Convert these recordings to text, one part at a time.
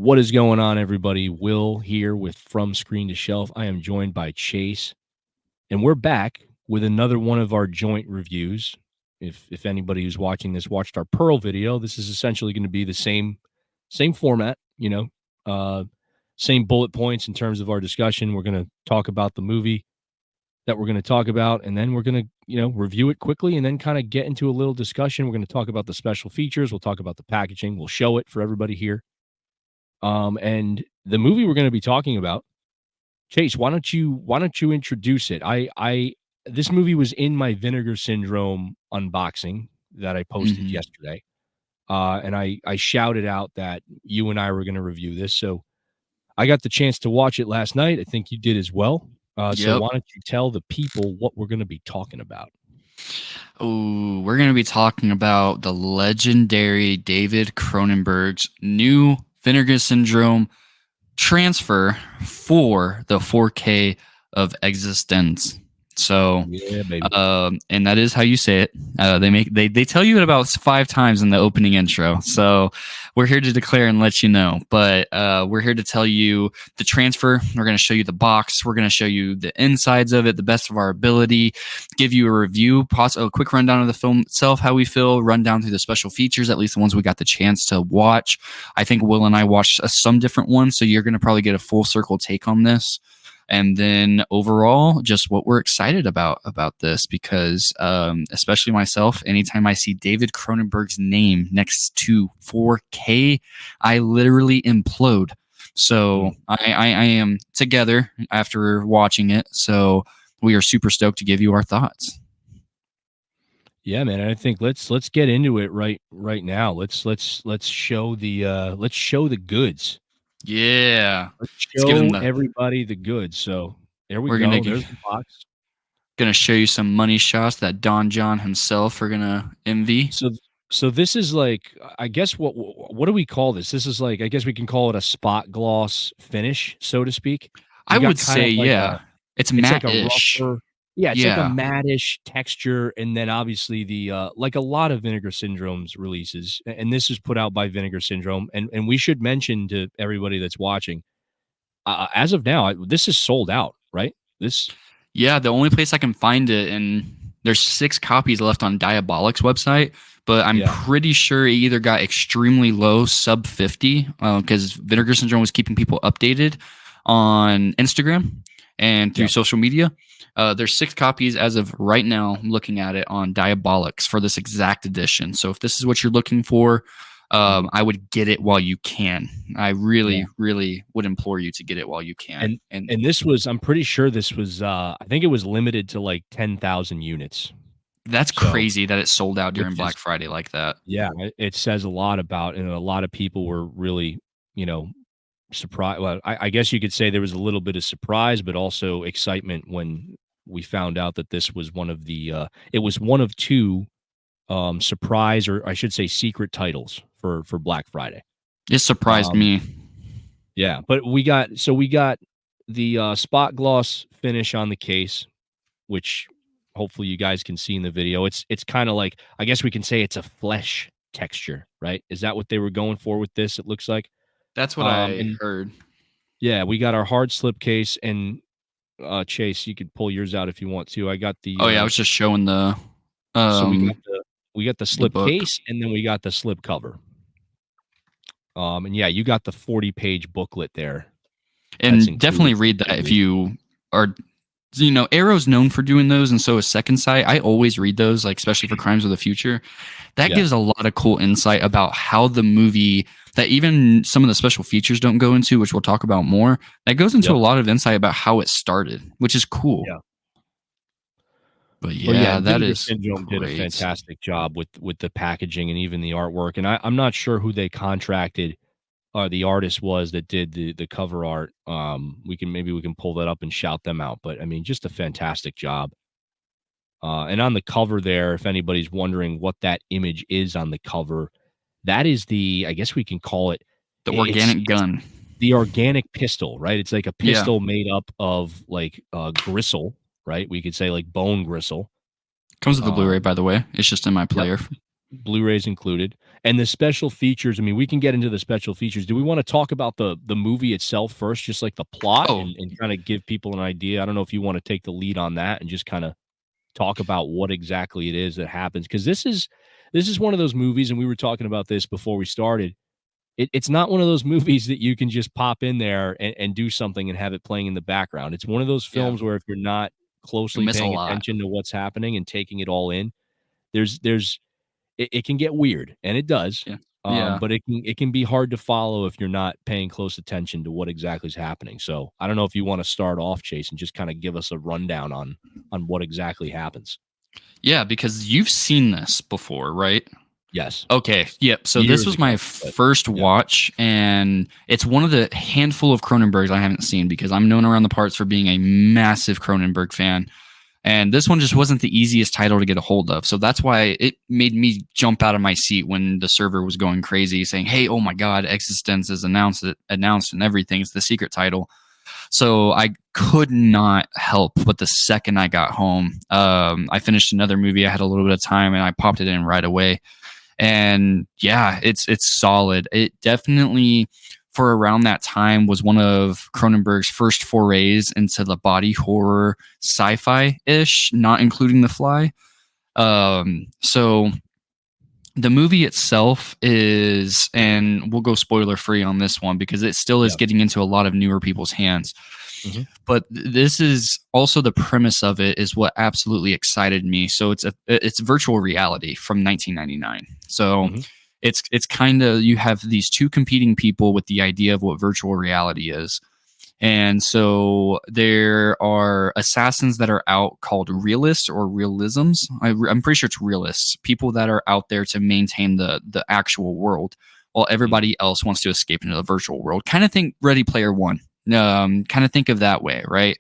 What is going on, everybody? Will here with From Screen to Shelf. I am joined by Chase, and we're back with another one of our joint reviews. If anybody who's watching this watched our Pearl video, this is essentially going to be the same format, uh, same bullet points in terms of our discussion. We're going to talk about the movie that we're going to talk about, and then we're going to, review it quickly and then kind of get into a little discussion. We're going to talk about the special features. We'll talk about the packaging. We'll show it for everybody here. And the movie we're going to be talking about, Chase, why don't you introduce it? This movie was in my Vinegar Syndrome unboxing that I posted yesterday. And I shouted out that you and I were going to review this. So I got the chance to watch it last night. I think you did as well. So why don't you tell the people what we're going to be talking about? Oh, we're going to be talking about the legendary David Cronenberg's new Vinegar Syndrome transfer for the 4K of eXistenZ. So, yeah, baby. And that is how you say it. They tell you it about 5 times in the opening intro. So we're here to declare and let you know. But we're here to tell you the transfer. We're going to show you the box. We're going to show you the insides of it, the best of our ability. Give you a review, a quick rundown of the film itself, how we feel, run down through the special features, at least the ones we got the chance to watch. I think Will and I watched some different ones, so you're going to probably get a full circle take on this. And then overall, just what we're excited about this, because especially myself, anytime I see David Cronenberg's name next to 4K, I literally implode. So I am together after watching it. So we are super stoked to give you our thoughts. Yeah, man. I think let's get into it right now. Let's show the goods. Yeah. Let's show everybody the goods. So there we go. There's the box. Gonna show you some money shots that Don John himself are gonna envy. So this is like, I guess what do we call this? This is like, I guess we can call it a spot gloss finish, so to speak. I would say, yeah. It's matte-ish. Like a rougher, it's like a mattish texture, and then obviously the like a lot of Vinegar Syndrome's releases, and this is put out by Vinegar Syndrome, and we should mention to everybody that's watching, as of now, this is sold out, right? Yeah, the only place I can find it, and there's 6 copies left on Diabolic's website, but I'm pretty sure it either got extremely low, sub 50, because Vinegar Syndrome was keeping people updated on Instagram and through social media. There's 6 copies as of right now. I'm looking at it on Diabolics for this exact edition. So if this is what you're looking for, I would get it while you can. I really would implore you to get it while you can. And this was, I'm pretty sure this was, I think it was limited to like 10,000 units. That's crazy that it sold out during Black Friday like that. Yeah, it says a lot about, and a lot of people were really, surprised. Well, I guess you could say there was a little bit of surprise, but also excitement when we found out that this was one of the, it was one of 2 surprise, or I should say secret titles for Black Friday. It surprised me. Yeah, but we got the spot gloss finish on the case, which hopefully you guys can see in the video. It's kind of like, I guess we can say it's a flesh texture, right? Is that what they were going for with this? It looks like. That's what I heard. Yeah, we got our hard slip case, and Chase, you could pull yours out if you want to. I got the. Oh yeah, I was just showing the. So we got the slip case, and then we got the slip cover. And yeah, you got the 40-page booklet there. And definitely read that if you are, Arrow's known for doing those, and so is Second Sight. I always read those, like especially for Crimes of the Future. That gives a lot of cool insight about how the movie, that even some of the special features don't go into, which we'll talk about more. That goes into a lot of insight about how it started, which is cool. Yeah. But yeah, that is Syndrome did a fantastic job with the packaging and even the artwork. And I'm not sure who they contracted, the artist was that did the cover art. We can pull that up and shout them out. But I mean, just a fantastic job. And on the cover there, if anybody's wondering what that image is on the cover, that is I guess we can call it the organic gun. It's the organic pistol, right? It's like a pistol made up of like gristle, right? We could say like bone gristle. Comes with the Blu-ray, by the way. It's just in my player. Blu-rays included, and the special features. I mean, we can get into the special features. Do we want to talk about the movie itself first, just like the plot, Oh, and kind of give people an idea? I don't know if you want to take the lead on that and just kind of talk about what exactly it is that happens, because this is one of those movies, and we were talking about this before we started. It's not one of those movies that you can just pop in there and do something and have it playing in the background. It's one of those yeah. films where if you're not You closely miss a paying lot. attention to what's happening and taking it all in, there's it can get weird, and it does. Yeah. Yeah. But it can be hard to follow if you're not paying close attention to what exactly is happening. So I don't know if you want to start off, Chase, and just kind of give us a rundown on what exactly happens. Yeah, because you've seen this before, right? Yes, Okay. Yep. So this years was my ago, but first yeah. watch, and it's one of the handful of Cronenbergs I haven't seen because I'm known around the parts for being a massive Cronenberg fan. And this one just wasn't the easiest title to get a hold of. So that's why it made me jump out of my seat when the server was going crazy saying, hey, oh my God, eXistenZ is announced and everything. It's the secret title. So I could not help but the second I got home, I finished another movie. I had a little bit of time and I popped it in right away. And yeah, it's solid. It definitely, for around that time, was one of Cronenberg's first forays into the body horror sci-fi ish, not including The Fly. So the movie itself is, and we'll go spoiler free on this one because it still is Yeah. getting into a lot of newer people's hands. Mhm. But this is also the premise of it is what absolutely excited me. So it's virtual reality from 1999. So Mhm. it's kind of, you have these two competing people with the idea of what virtual reality is. And so there are assassins that are out called realists or realisms. I'm pretty sure it's realists, people that are out there to maintain the actual world, while everybody else wants to escape into the virtual world. Kind of think Ready Player One. Kind of think of that way, right?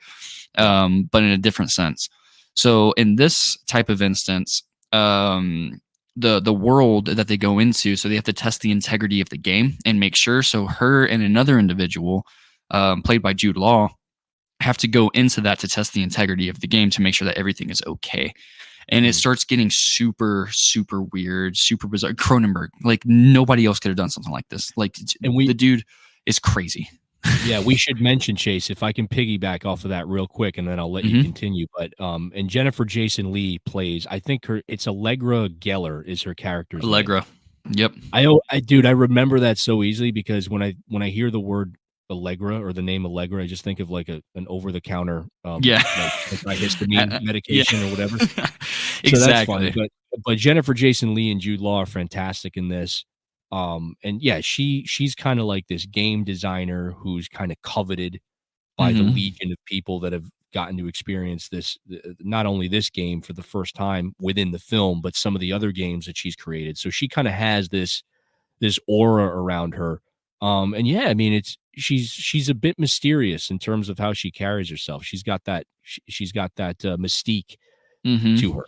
Yeah. But in a different sense. So in this type of instance, the world that they go into, so they have to test the integrity of the game and make sure. So her and another individual, played by Jude Law, have to go into that to test the integrity of the game to make sure that everything is okay. And it Mm. starts getting super, super weird, super bizarre. Cronenberg, like nobody else could have done something like this. Like And the we dude is crazy. Yeah, we should mention, Chase, if I can piggyback off of that real quick, and then I'll let you Hmm. continue. But and Jennifer Jason Leigh plays, I think it's Allegra Geller is her character's name. Allegra. Yep. Dude, I remember that so easily because when I hear the word Allegra or the name Allegra, I just think of like an over the counter Yeah. like antihistamine Yeah. medication or whatever. So that's funny. Exactly. But Jennifer Jason Leigh and Jude Law are fantastic in this. And yeah, she's kind of like this game designer who's kind of coveted by the Hmm. legion of people that have gotten to experience not only this game for the first time within the film, but some of the other games that she's created. So she kind of has this aura around her. And yeah, I mean, she's a bit mysterious in terms of how she carries herself. She's got that mystique Hmm. to her.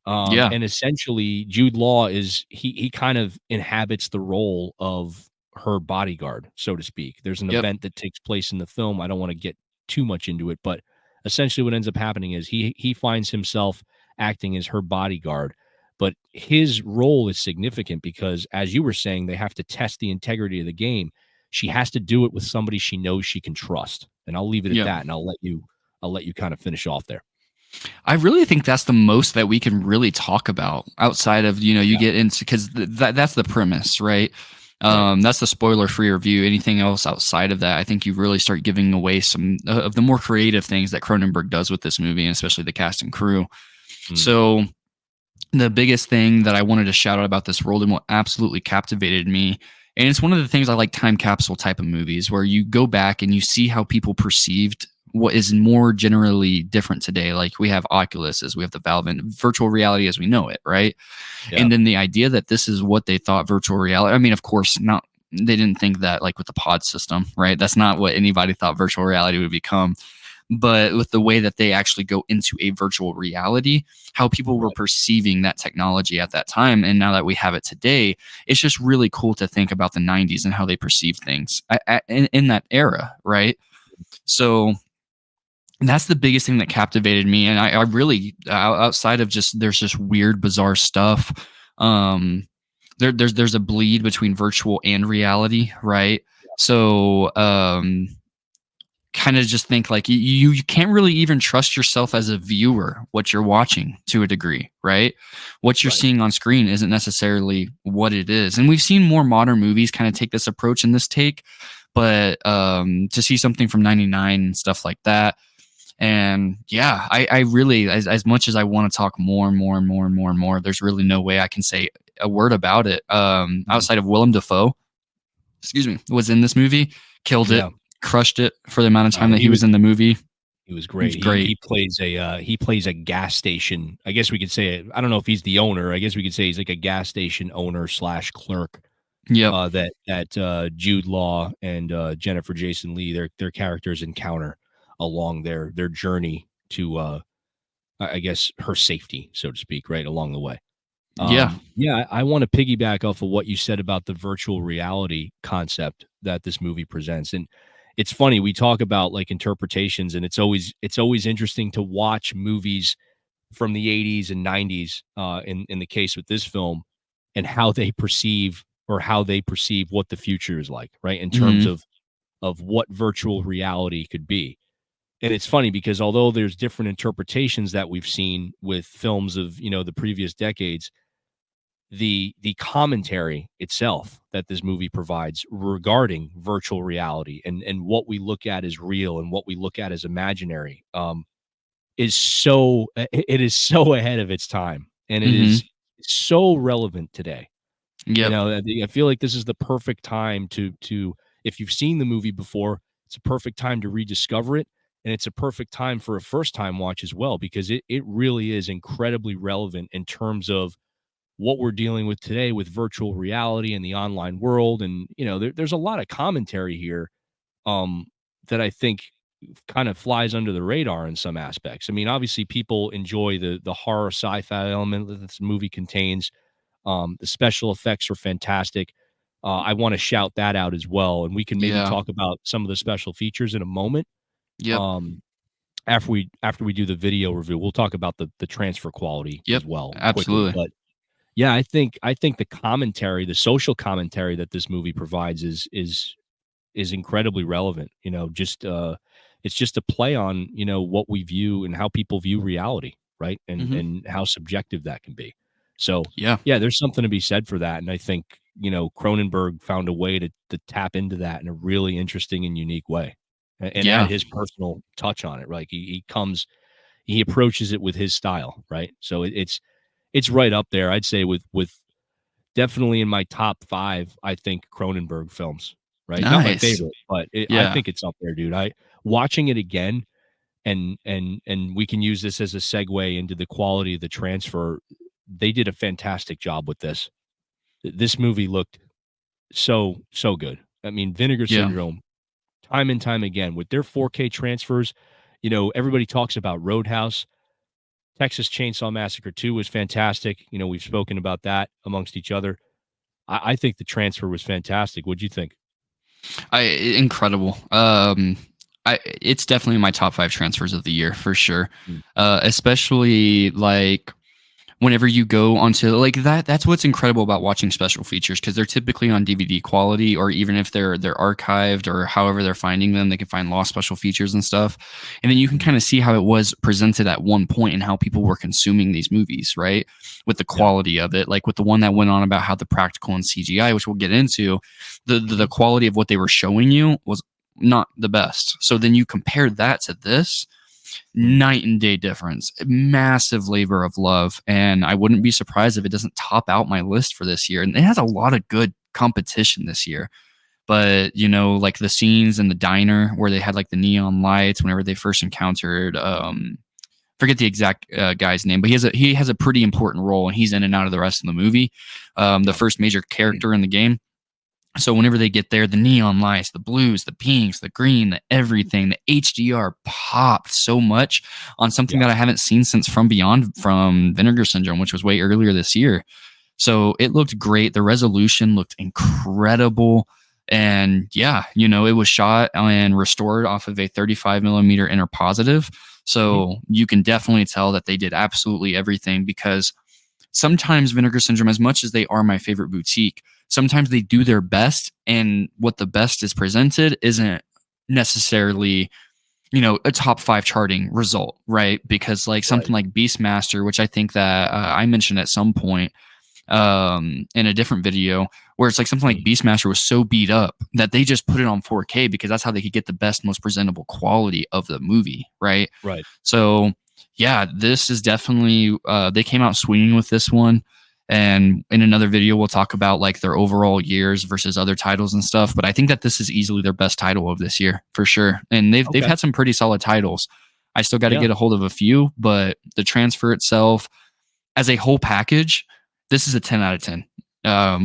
Yeah. And essentially, Jude Law he kind of inhabits the role of her bodyguard, so to speak. There's an Yep. event that takes place in the film. I don't want to get too much into it, but essentially, what ends up happening is he finds himself acting as her bodyguard. But his role is significant because, as you were saying, they have to test the integrity of the game. She has to do it with somebody she knows she can trust. And I'll leave it at Yep. that, and I'll let you kind of finish off there. I really think that's the most that we can really talk about outside of, you Yeah. get into, because that's the premise, right? Right. That's the spoiler free review. Anything else outside of that, I think you really start giving away some of the more creative things that Cronenberg does with this movie, and especially the cast and crew. Mm. So the biggest thing that I wanted to shout out about this world and what absolutely captivated me, and it's one of the things I like, time capsule type of movies where you go back and you see how people perceived what is more generally different today. Like we have Oculuses, we have the Valve, and virtual reality as we know it, right? Yeah. And then the idea that this is what they thought virtual reality, I mean, of course, not, they didn't think that like with the pod system, right? That's not what anybody thought virtual reality would become. But with the way that they actually go into a virtual reality, how people were Right. perceiving that technology at that time, and now that we have it today, it's just really cool to think about the 90s and how they perceived things in that era, right? So that's the biggest thing that captivated me. And I really, outside of just, there's just weird, bizarre stuff. There's a bleed between virtual and reality, right? So kind of just think like you can't really even trust yourself as a viewer what you're watching to a degree, right? What you're Right. seeing on screen isn't necessarily what it is. And we've seen more modern movies kind of take this approach and this take, but to see something from 99 and stuff like that. And yeah, I really, as much as I want to talk more and more and more and more and more, there's really no way I can say a word about it. Mhm. Outside of Willem Dafoe, excuse me, was in this movie, killed it, Yeah. crushed it for the amount of time that He he was was in the movie. he was He was great. He great. plays a gas station. I guess we could say it. I don't know if he's the owner. I guess we could say he's like a gas station owner slash clerk. Yep. That Jude Law and Jennifer Jason Leigh, their characters encounter along their journey to I guess her safety, so to speak, right along the way. Yeah. Yeah, I want to piggyback off of what you said about the virtual reality concept that this movie presents. And it's funny, we talk about like interpretations, and it's always interesting to watch movies from the 80s and 90s, in the case with this film, and how they perceive what the future is like, right? In terms Hmm. of what virtual reality could be. And it's funny because although there's different interpretations that we've seen with films of, the previous decades, the commentary itself that this movie provides regarding virtual reality and what we look at as real and what we look at as imaginary, it is so ahead of its time, and it Hmm. is so relevant today. Yep. I feel like this is the perfect time to if you've seen the movie before, it's a perfect time to rediscover it, and it's a perfect time for a first time watch as well, because it really is incredibly relevant in terms of what we're dealing with today with virtual reality and the online world. And there's a lot of commentary here, um, that I think kind of flies under the radar in some aspects. I mean, obviously, people enjoy the horror sci-fi element that this movie contains. The special effects are fantastic. I want to shout that out as well, and we can maybe Yeah. talk about some of the special features in a moment. Yep. Um, after we do the video review, we'll talk about the transfer quality Yep. as well quickly. Absolutely. But yeah, I think the commentary, the social commentary that this movie provides is incredibly relevant. Just it's just a play on, what we view and how people view reality, right? And Hmm. and how subjective that can be. So, Yeah. yeah, there's something to be said for that. And I think, Cronenberg found a way to tap into that in a really interesting and unique way, and add Yeah. his personal touch on it. Right. He approaches it with his style, right? So it's right up there, I'd say, with definitely in my top 5, I think, Cronenberg films, right? Not my Nice. favorite, but I Yeah. think it's up there, dude. I watching it again, and we can use this as a segue into the quality of the transfer. They did a fantastic job with this. This movie looked so good. I mean, Vinegar Yeah. Syndrome, time and time again with their 4K transfers. Everybody talks about Roadhouse. Texas Chainsaw Massacre 2 was fantastic. We've spoken about that amongst each other. I think the transfer was fantastic. What'd you think? Incredible. It's definitely my top 5 transfers of the year for sure. Mm. Especially like whenever you go onto like that's what's incredible about watching special features, because they're typically on DVD quality, or even if they're archived or however they're finding them, they can find lost special features and stuff, and then you can Mhm. kind of see how it was presented at one point and how people were consuming these movies, right? With the Yeah. quality of it, like with the one that went on about how the practical and CGI, which we'll get into, the Mhm. quality of what they were showing you was not the best. So then you compare that to this, Mhm. night and day difference, massive labor of love, and I wouldn't be surprised if it doesn't top out my list for this year. And it has a lot of good competition this year, but like the scenes in the diner where they had like the neon lights whenever they first encountered forget the exact guy's name, but he has a pretty important role, and he's in and out of the rest of the movie. The Yeah. first major character in the game. So whenever they get there, the neon lights, the blues, the pinks, the green, the everything, the HDR popped so much on something Yeah. that I haven't seen since From Beyond from Vinegar Syndrome, which was way earlier this year. So it looked great. The resolution looked incredible. And yeah, it was shot and restored off of a 35 millimeter inner positive. Mhm. So you can definitely tell that they did absolutely everything, because sometimes Vinegar Syndrome, as much as they are my favorite boutique, sometimes they do their best, and what the best is presented isn't necessarily, a top 5 charting result, right? Because like Right. something like Beastmaster, which I think that I mentioned at some point in a different video, where it's like something like Beastmaster was so beat up that they just put it on 4K because that's how they could get the best, most presentable quality of the movie, right? Right. So yeah, this is definitely they came out swinging with this one. And in another video, we'll talk about like their overall years versus other titles and stuff. But I think that this is easily their best title of this year for sure. And they've Okay. had some pretty solid titles. I still got to Yeah. get a hold of a few, but the transfer itself, as a whole package, this is a 10 out of 10.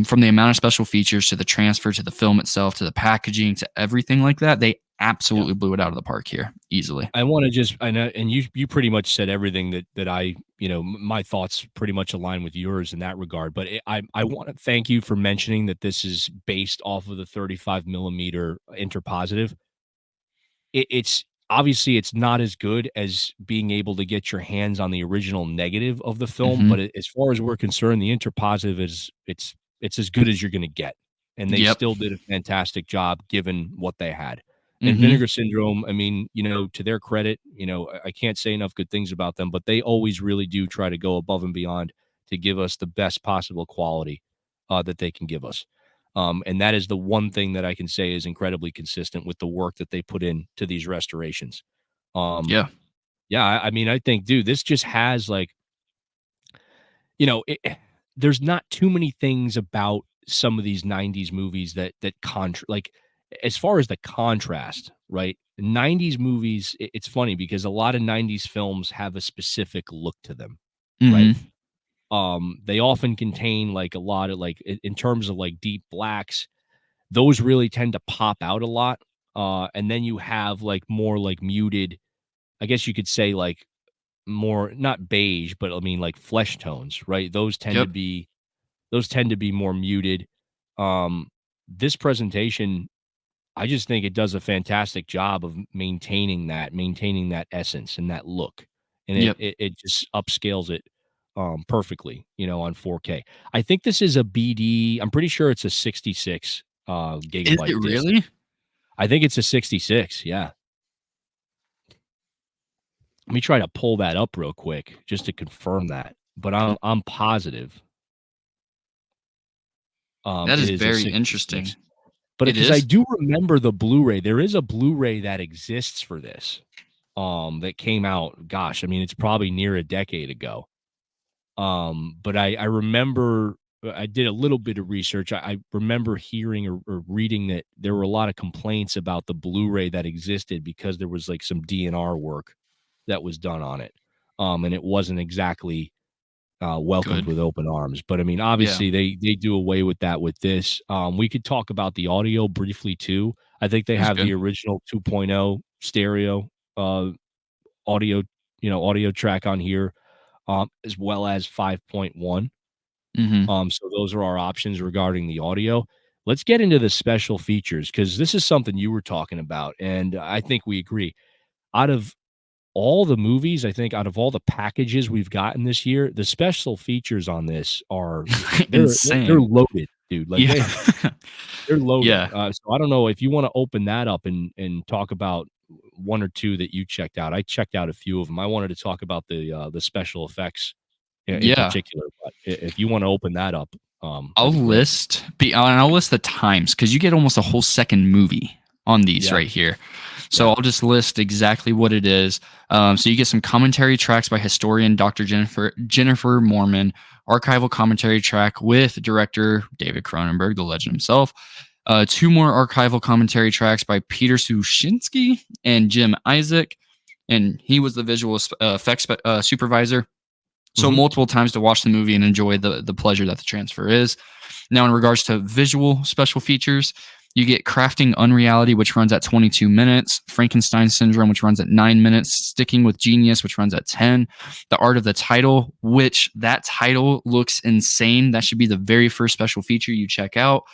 From the amount of special features to the transfer to the film itself to the packaging to everything like that, they absolutely blew it out of the park here easily. I want to just, I know, and you pretty much said everything that I, my thoughts pretty much align with yours in that regard. But I want to thank you for mentioning that this is based off of the 35 millimeter interpositive. It's obviously it's not as good as being able to get your hands on the original negative of the film, Mm-hmm. but as far as we're concerned, the interpositive is it's as good as you're going to get, and they Yep. still did a fantastic job given what they had. And Mm-hmm. Vinegar Syndrome, I mean, to their credit, I can't say enough good things about them, but they always really do try to go above and beyond to give us the best possible quality that they can give us. And that is the one thing that I can say is incredibly consistent with the work that they put in to these restorations. Um, Yeah. yeah, I mean, I think, dude, this just has like, there's not too many things about some of these 90s movies like as far as the contrast, right? 90s movies, it's funny because a lot of 90s films have a specific look to them, right? Mm-hmm. They often contain like a lot of like in terms of like deep blacks, those really tend to pop out a lot. And then you have like more like muted, I guess you could say like more not beige, but I mean like flesh tones, right? Yep. Those tend to be more muted. This presentation, I just think it does a fantastic job of maintaining that essence and that look. And it Yep. it, it just upscales it perfectly, on 4K. I think this is a BD. I'm pretty sure it's a 66 Is it gigabyte disc. really? I think it's a 66, yeah. Let me try to pull that up real quick just to confirm that, but I'm positive, That it is is a very 66. interesting. But It because I is? do remember the Blu-ray, there is a Blu-ray that exists for this, that came out, gosh, I mean, it's probably near a decade ago. But I remember I did a little bit of research. I remember hearing or reading that there were a lot of complaints about the Blu-ray that existed because there was like some DNR work that was done on it. And it wasn't exactly welcomed Good. with open arms. But I mean, Yeah. obviously they do away with that with this. We could talk about the audio briefly too. I think they That's have the good. original 2.0 stereo audio, audio track on here, as well as 5.1. Mm-hmm. So those are our options regarding the audio. Let's get into the special features because this is something you were talking about, and I think we agree. Out of all the movies, I think out of all the packages we've gotten this year, the special features on this are they're Insane. loaded, dude. Like Yeah. they're loaded. Yeah. So I don't know if you want to open that up and talk about one or two that you checked out. I checked out a few of them. I wanted to talk about the special effects in Yeah. particular, but if you want to open that up, I'll that'd be great. I'll list the times because you get almost a whole second movie on these Yeah, right here. So yeah. I'll just list exactly what it is. So you get some commentary tracks by historian Dr. Jennifer Mormon, archival commentary track with director David Cronenberg, the legend himself. Two more archival commentary tracks by Peter Sushinsky and Jim Isaac, and he was the visual effects supervisor. So Mhm. multiple times to watch the movie and enjoy the pleasure that the transfer is. Now, in regards to visual special features, you get Crafting Unreality, which runs at 22 minutes, Frankenstein Syndrome, which runs at 9 minutes, Sticking with Genius, which runs at 10, The Art of the Title, which that title looks insane. That should be the very first special feature you check out.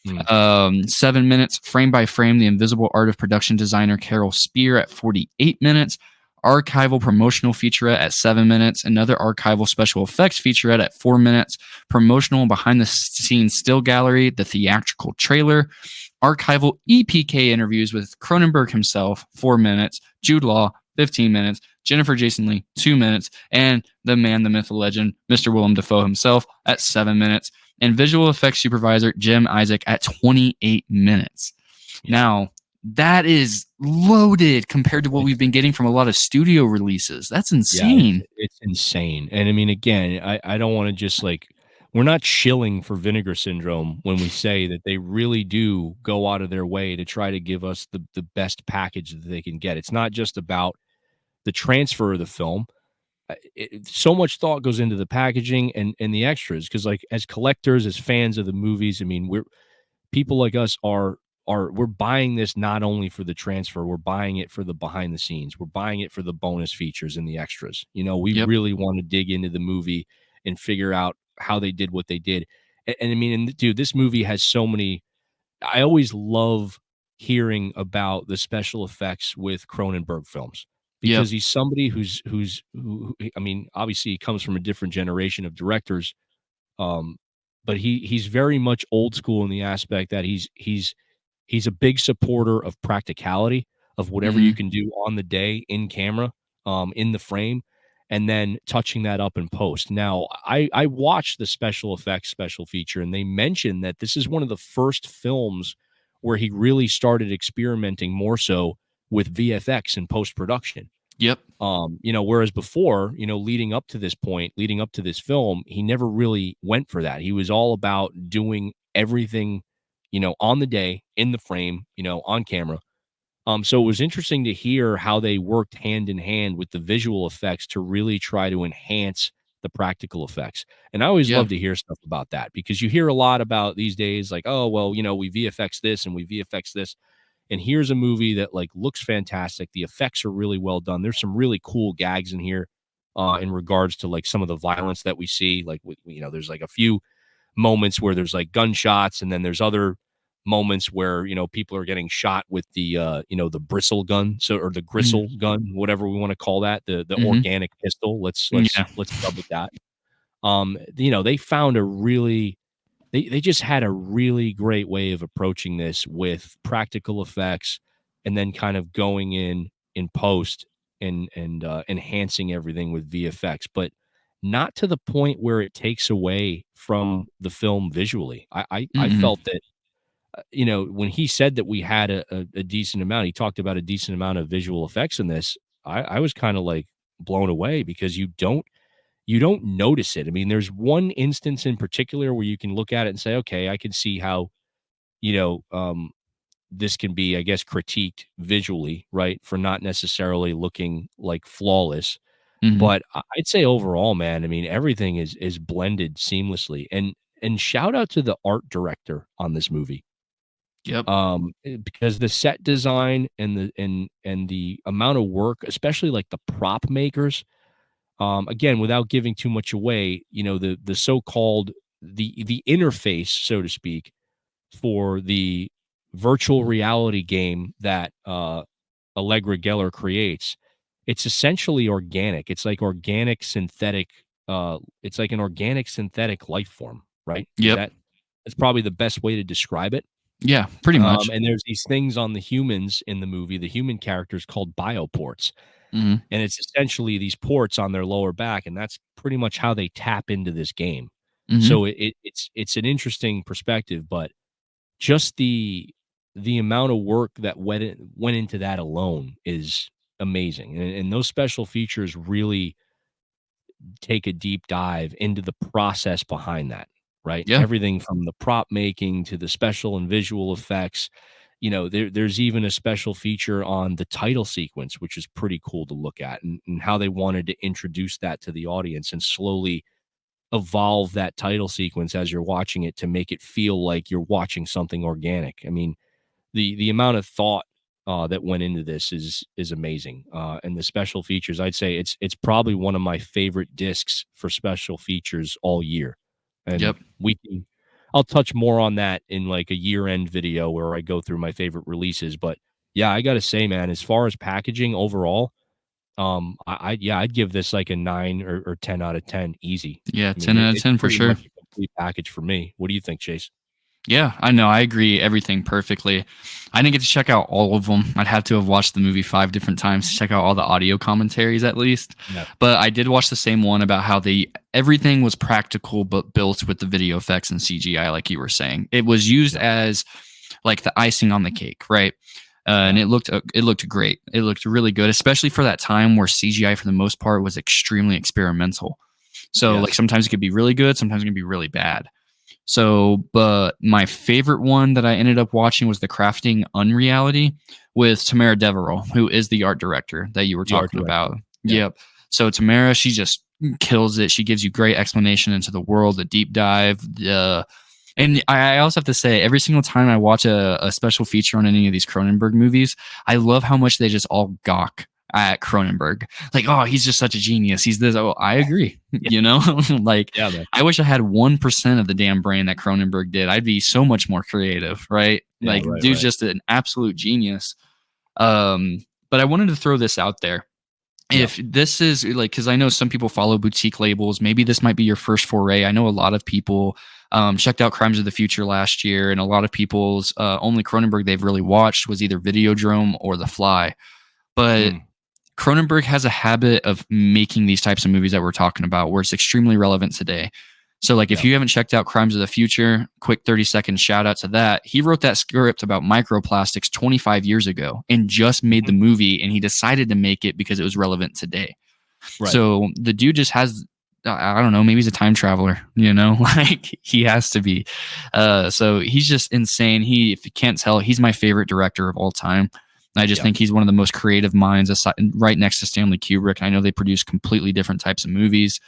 Mm. 7 minutes, Frame by Frame, The Invisible Art of Production Designer Carol Spear at 48 minutes. archival promotional featurette at 7 minutes, another archival special effects featurette at 4 minutes, promotional behind the scenes still gallery, the theatrical trailer, archival EPK interviews with Cronenberg himself, 4 minutes, Jude Law, 15 minutes, Jennifer Jason Leigh, 2 minutes, and the man, the myth, the legend, Mr. Willem Dafoe himself at 7 minutes, and visual effects supervisor Jim Isaac at 28 minutes. Yeah. Now, that is loaded compared to what we've It's been getting from a lot of studio releases. That's yeah, insane. it's insane, and I mean, again, I don't wanna just, like, we're not shilling for Vinegar Syndrome when we say that they really do go out of their way to try to give us the best package that they can get. It's not just about the transfer of the film. So much thought goes into the packaging and the extras because, like, as collectors, as fans of the movies, I mean, we're people like us are we're buying this not only for the transfer, we're buying it for the behind the scenes. We're buying it for the bonus features and the extras. You know, we Yep. really want to dig into the movie and figure out how they did what they did. And I mean, and dude, this movie has so many. I always love hearing about the special effects with Cronenberg films Yep. because he's somebody who I mean, obviously he comes from a different generation of directors, um, but he's very much old school in the aspect that he's a big supporter of practicality of whatever you Hmm. can do on the day in camera, in the frame, and then touching that up in post. Now, I watched the special effects special feature, and they mentioned that this is one of the first films where he really started experimenting more so with VFX and post production. Yep. You know, whereas before, you know, leading up to this point, leading up to this film, he never really went for that. He was all about doing everything, you know, on the day, in the frame, you know, on camera. So it was interesting to hear how they worked hand in hand with the visual effects to really try to enhance the practical effects. And I always Yeah. love to hear stuff about that because you hear a lot about these days, like, oh, well, you know, we VFX this and we VFX this. And here's a movie that like looks fantastic. The effects are really well done. There's some really cool gags in here in regards to like some of the violence that we see. Like with, you know, there's like a few moments where there's like gunshots, and then there's other moments where you know people are getting shot with the you know the bristle gun, so or the gristle gun, whatever we want to call that, the Mm-hmm. organic pistol. Let's let's Yeah. let's rub with that. You know, they found a really they just had a really great way of approaching this with practical effects and then kind of going in post and enhancing everything with VFX, but not to the point where it takes away from the film visually. I Mm-hmm. felt that you know, when he said that we had a decent amount, he talked about a decent amount of visual effects in this. I was kind of like blown away because you don't notice it. I mean, there's one instance in particular where you can look at it and say, okay, I can see how, you know, this can be, I guess, critiqued visually, right? For not necessarily looking like flawless. Mm-hmm. But I'd say overall, man, I mean, everything is blended seamlessly. And shout out to the art director on this movie. Yep. Because the set design and the amount of work, especially like the prop makers, again, without giving too much away, you know, the so-called the interface, so to speak, for the virtual reality game that Allegra Geller creates, it's essentially organic. It's like organic synthetic. It's like an organic synthetic life form, right? Is Yep. that that's probably the best way to describe it. Yeah. Pretty much. And there's these things on the humans in the movie, the human characters called bioports, Mm-hmm. and it's essentially these ports on their lower back, and that's pretty much how they tap into this game. Mm-hmm. So it's an interesting perspective, but just the amount of work that went into that alone is amazing, and those special features really take a deep dive into the process behind that, right? Yeah. Everything from the prop making to the special and visual effects. You know, there's even a special feature on the title sequence, which is pretty cool to look at, and how they wanted to introduce that to the audience and slowly evolve that title sequence as you're watching it to make it feel like you're watching something organic. I mean, the amount of thought that went into this is amazing, and the special features. I'd say it's probably one of my favorite discs for special features all year, and Yep. we can. I'll touch more on that in like a year end video where I go through my favorite releases. But yeah, I got to say, man, as far as packaging overall, I'd give this like a 9 or 10 out of 10 easy. Yeah, I mean, 10 out of it's 10 for pretty sure. much a complete package for me. What do you think, Chase? Yeah, I know. I agree everything perfectly. I didn't get to check out all of them. I'd have to have watched the movie 5 different times to check out all the audio commentaries at least. Yeah. But I did watch the same one about how everything was practical but built with the video effects and CGI, like you were saying. It was used as like the icing on the cake, right? And it looked great. It looked really good, especially for that time where CGI for the most part was extremely experimental. So like Yes. sometimes it could be really good, sometimes it can be really bad. So, but my favorite one that I ended up watching was the Crafting Unreality with Tamara Deverell, who is the art director that you were The art talking director. about. Yeah. Yep. So Tamara, she just kills it. She gives you great explanation into the world, the deep dive, and I also have to say, every single time I watch a special feature on any of these Cronenberg movies, I love how much they just all gawk at Cronenberg. Like, oh, he's just such a genius. He's this. Oh, I agree. Yeah. You know, like, Yeah, man. I wish I had 1% of the damn brain that Cronenberg did. I'd be so much more creative, right? Yeah, Like, dude's right. just an absolute genius. But I wanted to throw this out there. Yeah. If this is like, because I know some people follow boutique labels, maybe this might be your first foray. I know a lot of people checked out Crimes of the Future last year, and a lot of people's only Cronenberg they've really watched was either Videodrome or The Fly. But Cronenberg has a habit of making these types of movies that we're talking about where it's extremely relevant today. So, like, if you haven't checked out Crimes of the Future, quick 30-second shout out to that. He wrote that script about microplastics 25 years ago and just made the movie, and he decided to make it because it was relevant today. Right. So, the dude just has, I don't know, maybe he's a time traveler, you know, like he has to be. So, he's just insane. If you can't tell, he's my favorite director of all time. I just think he's one of the most creative minds right next to Stanley Kubrick. I know they produce completely different types of movies.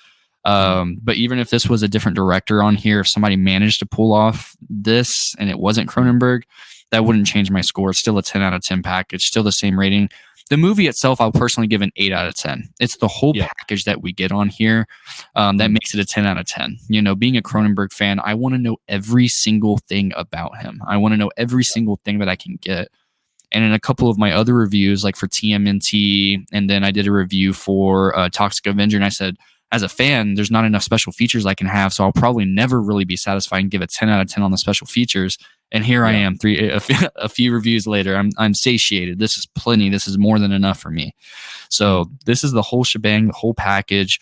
But even if this was a different director on here, if somebody managed to pull off this and it wasn't Cronenberg, that wouldn't change my score. It's still a 10 out of 10 package, still the same rating. The movie itself, I'll personally give an 8 out of 10. It's the whole package that we get on here that makes it a 10 out of 10. You know, being a Cronenberg fan, I want to know every single thing about him. I want to know every single thing that I can get. And in a couple of my other reviews, like for TMNT, and then I did a review for Toxic Avenger, and I said, as a fan, there's not enough special features I can have, so I'll probably never really be satisfied and give a 10 out of 10 on the special features. And here I am, a few reviews later. I'm satiated. This is plenty. This is more than enough for me. So this is the whole shebang, the whole package,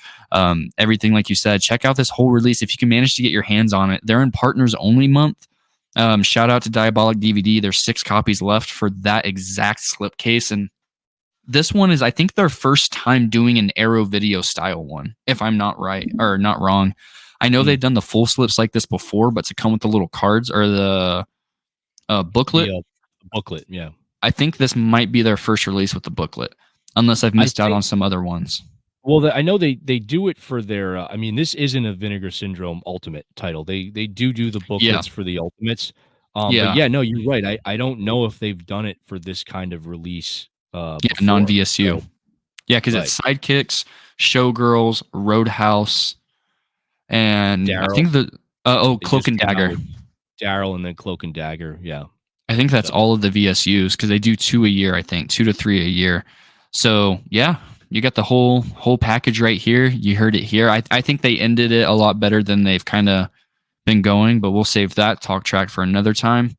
everything like you said. Check out this whole release if you can manage to get your hands on it. They're in partners only month. Shout out to Diabolic DVD. There's 6 copies left for that exact slipcase, and this one is, I think, their first time doing an Arrow Video style one, if I'm not right or not wrong. I know they've done the full slips like this before, but to come with the little cards or the booklet. The booklet, yeah. I think this might be their first release with the booklet, unless I've missed out on some other ones. Well, I know they do it for their. I mean, this isn't a Vinegar Syndrome Ultimate title. They do the booklets for the Ultimates. But yeah, no, you're right. I don't know if they've done it for this kind of release. Non VSU. So, yeah, because it's Sidekicks, Showgirls, Roadhouse, and Daryl. I think Cloak and Dagger. Daryl and then Cloak and Dagger. Yeah, I think that's all of the VSUs because they do 2 a year. I think 2 to 3 a year. So yeah, you got the whole package right here. You heard it here. I think they ended it a lot better than they've kind of been going, but we'll save that talk track for another time.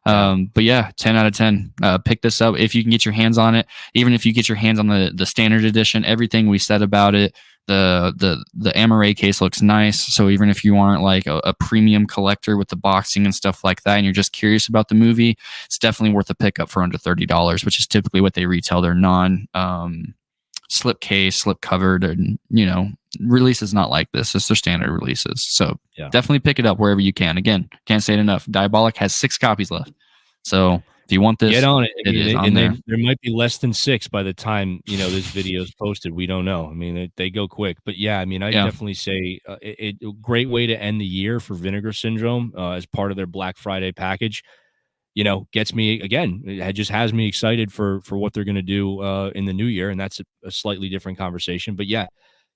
But yeah, 10 out of 10. Pick this up if you can get your hands on it. Even if you get your hands on the standard edition, everything we said about it, the Amaray case looks nice. So even if you aren't like a premium collector with the boxing and stuff like that, and you're just curious about the movie, it's definitely worth a pickup for under $30, which is typically what they retail their non slip case, slip covered, and releases not like this. It's their standard releases. So definitely pick it up wherever you can. Again, can't say it enough. Diabolic has 6 copies left. So if you want this, get on it. It is on there. There might be less than 6 by the time this video is posted. We don't know. I mean, they go quick. But yeah, I mean, I definitely say a great way to end the year for Vinegar Syndrome as part of their Black Friday package. Gets me again. It just has me excited for what they're going to do in the new year, and that's a slightly different conversation. But yeah,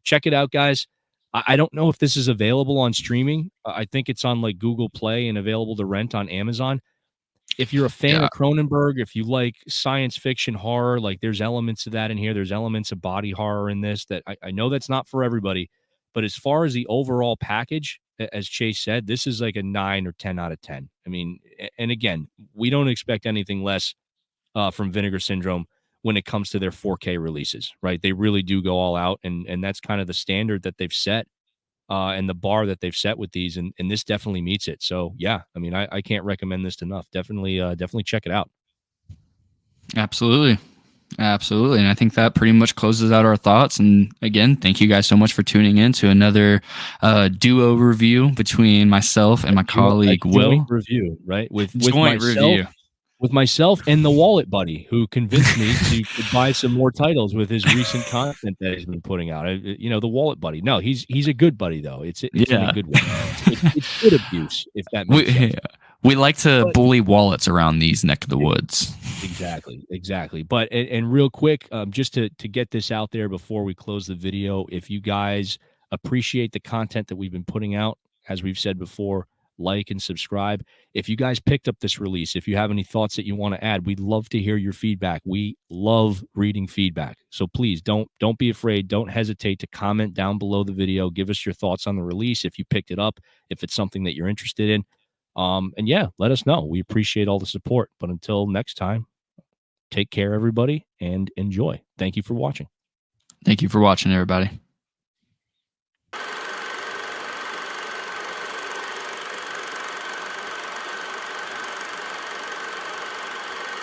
check it out, guys. I don't know if this is available on streaming. I think it's on like Google Play and available to rent on Amazon. If you're a fan Yeah. of Cronenberg, if you like science fiction horror, like there's elements of that in here. There's elements of body horror in this that I know that's not for everybody. But as far as the overall package, as Chase said, this is like a 9 or 10 out of 10. I mean, and again, we don't expect anything less from Vinegar Syndrome when it comes to their 4K releases, right? They really do go all out, and that's kind of the standard that they've set and the bar that they've set with these, and this definitely meets it. So yeah, I mean, I can't recommend this enough. Definitely check it out. Absolutely. Absolutely. And I think that pretty much closes out our thoughts. And again, thank you guys so much for tuning in to another duo review between myself and my colleague Joint Will. review, right? With Joint myself, review. with myself and the wallet buddy who convinced me to buy some more titles with his recent content that he's been putting out. The wallet buddy. No, he's a good buddy though. It's in a Yeah. good way. It's good abuse, if that makes sense. We like to But bully wallets around these neck of the woods. Exactly. But and real quick, just to get this out there before we close the video, if you guys appreciate the content that we've been putting out, as we've said before, like and subscribe. If you guys picked up this release, if you have any thoughts that you want to add, we'd love to hear your feedback. We love reading feedback. So please don't be afraid. Don't hesitate to comment down below the video. Give us your thoughts on the release if you picked it up, if it's something that you're interested in. And yeah, let us know. We appreciate all the support. But until next time, take care, everybody, and enjoy. Thank you for watching. Thank you for watching, everybody.